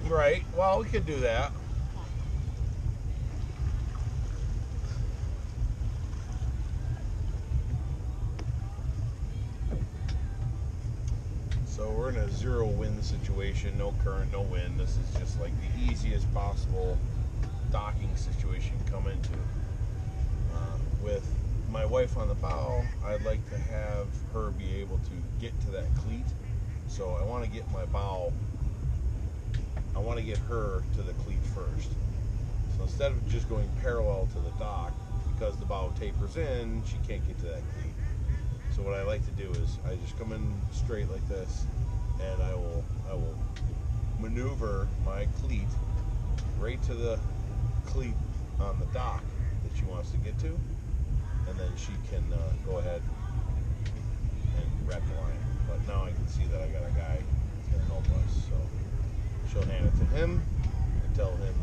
Right. Well, we could do that. So we're in a zero wind situation, no current, no wind. This is just like the easiest possible docking situation to come into. With my wife on the bow, I'd like to have her be able to get to that cleat. So I want to get my bow, I want to get her to the cleat first. So instead of just going parallel to the dock, because the bow tapers in, she can't get to that cleat. So what I like to do is I just come in straight like this, and I will maneuver my cleat right to the cleat on the dock that she wants to get to, and then she can go ahead and wrap the line. But now I can see that I got a guy that's going to help us. So she'll hand it to him and tell him.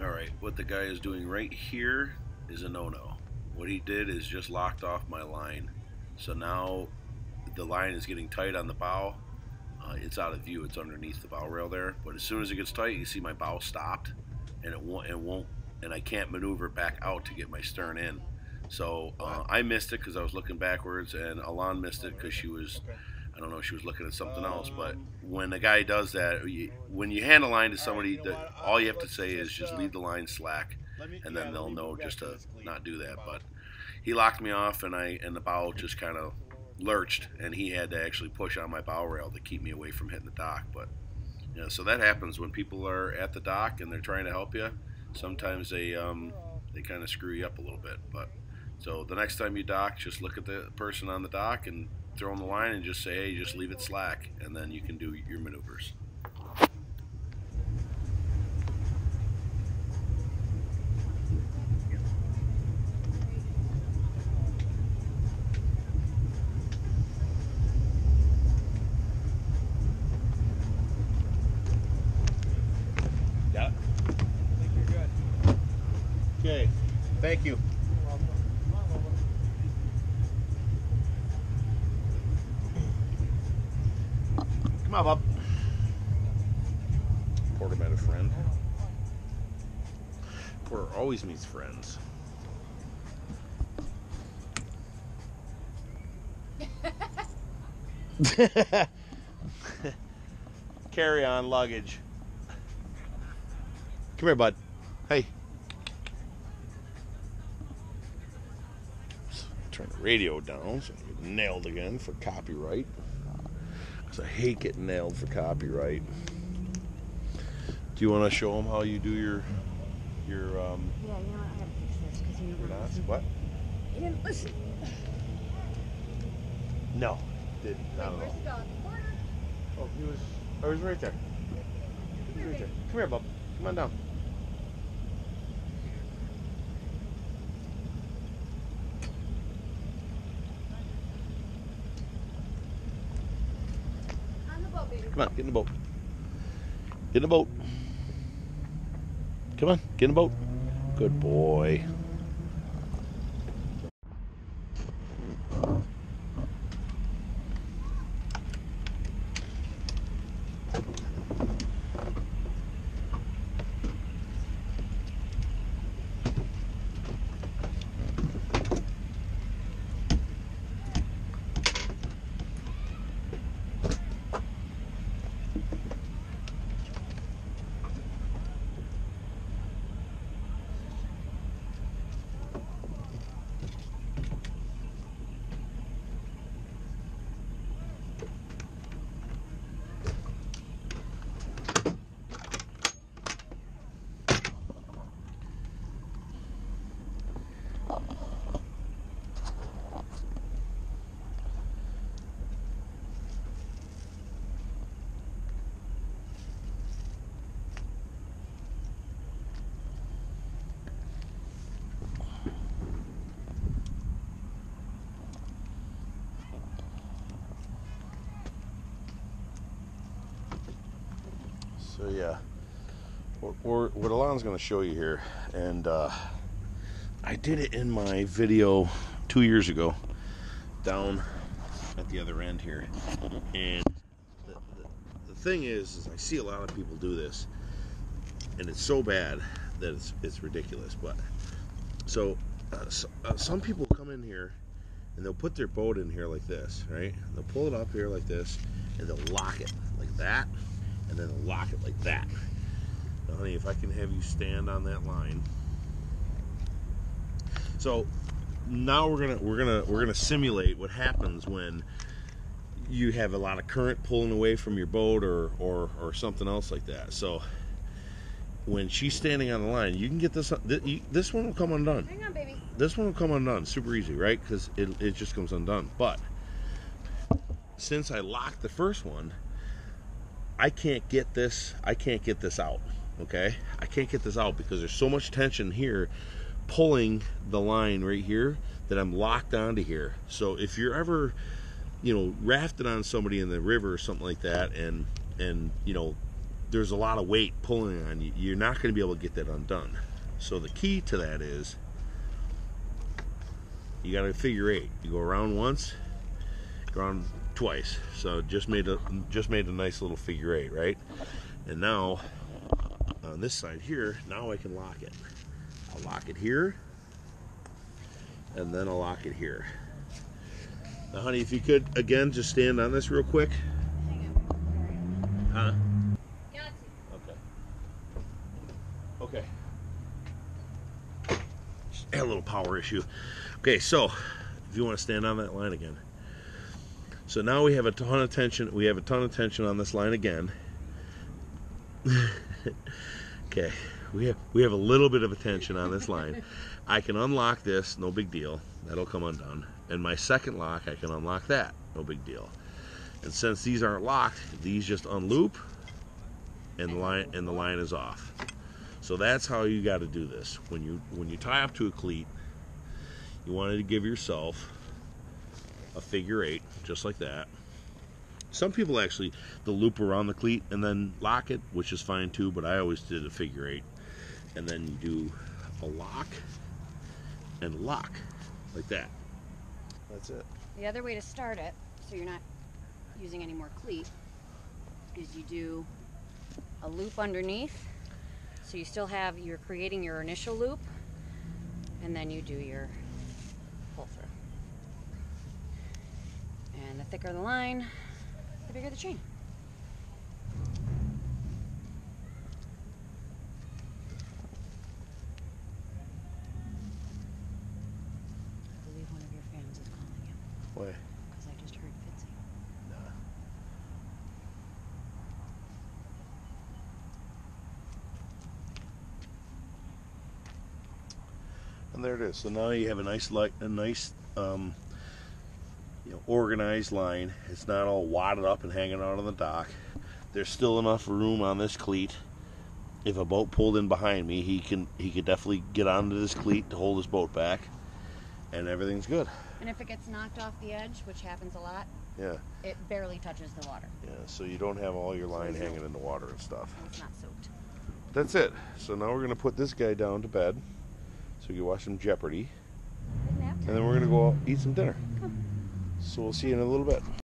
Alright, what the guy is doing right here is a no-no. What he did is just locked off my line. So now the line is getting tight on the bow. It's out of view, it's underneath the bow rail there. But as soon as it gets tight, you see my bow stopped, and and I can't maneuver back out to get my stern in. So I missed it because I was looking backwards, and Alon missed it because she was, I don't know, she was looking at something else. But when a guy does that, when you hand a line to somebody, all you have to say is just leave the line slack, and then they'll know just to not do that. But he locked me off, and the bow just kind of lurched, and he had to actually push on my bow rail to keep me away from hitting the dock. But yeah, so that happens when people are at the dock and they're trying to help you. Sometimes they kind of screw you up a little bit. But so the next time you dock, just look at the person on the dock and throw them the line and just say, hey, just leave it slack, and then you can do your maneuvers. Got it? I think you're good. Okay. Thank you. Come on, Bob. Porter met a friend. Porter always meets friends. Carry on luggage. Come here, bud. Hey. Turn the radio down so I get nailed again for copyright. Because I hate getting nailed for copyright. Do you want to show them how you do your Yeah, you know what? I gotta fix this because you your didn't knots? listen. What? You didn't listen. No, didn't. Not at Where's all. the dog? Porter. Oh, he was right there. He was right there. Come here, bub. Come on down. On the boat, baby. Come on, get in the boat. Get in the boat. Come on, get in the boat. Good boy. So yeah, what Alon's going to show you here, and I did it in my video 2 years ago down at the other end here, and the thing is I see a lot of people do this, and it's so bad that it's ridiculous. But so some people come in here and they'll put their boat in here like this, right? They'll pull it up here like this, and they'll lock it like that, and then they'll lock it like that. Now, honey, if I can have you stand on that line. So now we're gonna simulate what happens when you have a lot of current pulling away from your boat or something else like that. So when she's standing on the line, you can get this. This one will come undone. Hang on, baby. This one will come undone, super easy, right? Because it just comes undone. But since I locked the first one, I can't get this out. Okay, I can't get this out because there's so much tension here pulling the line right here that I'm locked onto here. So if you're ever, rafted on somebody in the river or something like that, and there's a lot of weight pulling on you, you're not going to be able to get that undone. So the key to that is you got to figure eight. You go around once, go around twice. So just made a nice little figure eight, right? And now on this side here, now I can lock it. I'll lock it here, and then I'll lock it here. Now, honey, if you could again just stand on this real quick. Huh? Okay. Just had a little power issue. Okay, so if you want to stand on that line again. So now we have a ton of tension. We have a ton of tension on this line again. Okay, we have a little bit of a tension on this line. I can unlock this, no big deal. That'll come undone. And my second lock, I can unlock that, no big deal. And since these aren't locked, these just unloop, and the line is off. So that's how you got to do this. When you tie up to a cleat, you wanted to give yourself a figure eight, just like that. Some people actually, they'll loop around the cleat and then lock it, which is fine too, but I always did a figure eight. And then you do a lock and lock, like that. That's it. The other way to start it, so you're not using any more cleat, is you do a loop underneath. So you still have, you're creating your initial loop, and then you do your pull through. And the thicker the line, the bigger the chain. I believe one of your fans is calling you. Why? Because I just heard Fitzy. Nah. And there it is. So now you have a nice organized line. It's not all wadded up and hanging out on the dock. There's still enough room on this cleat. If a boat pulled in behind me, he could definitely get onto this cleat to hold his boat back, and everything's good. And if it gets knocked off the edge, which happens a lot, Yeah. it barely touches the water. Yeah. So you don't have all your line hanging in the water and stuff. And it's not soaked. That's it. So now we're gonna put this guy down to bed, so we can watch some Jeopardy, Good nap time. and then we're gonna go out, eat some dinner. Come. So we'll see you in a little bit.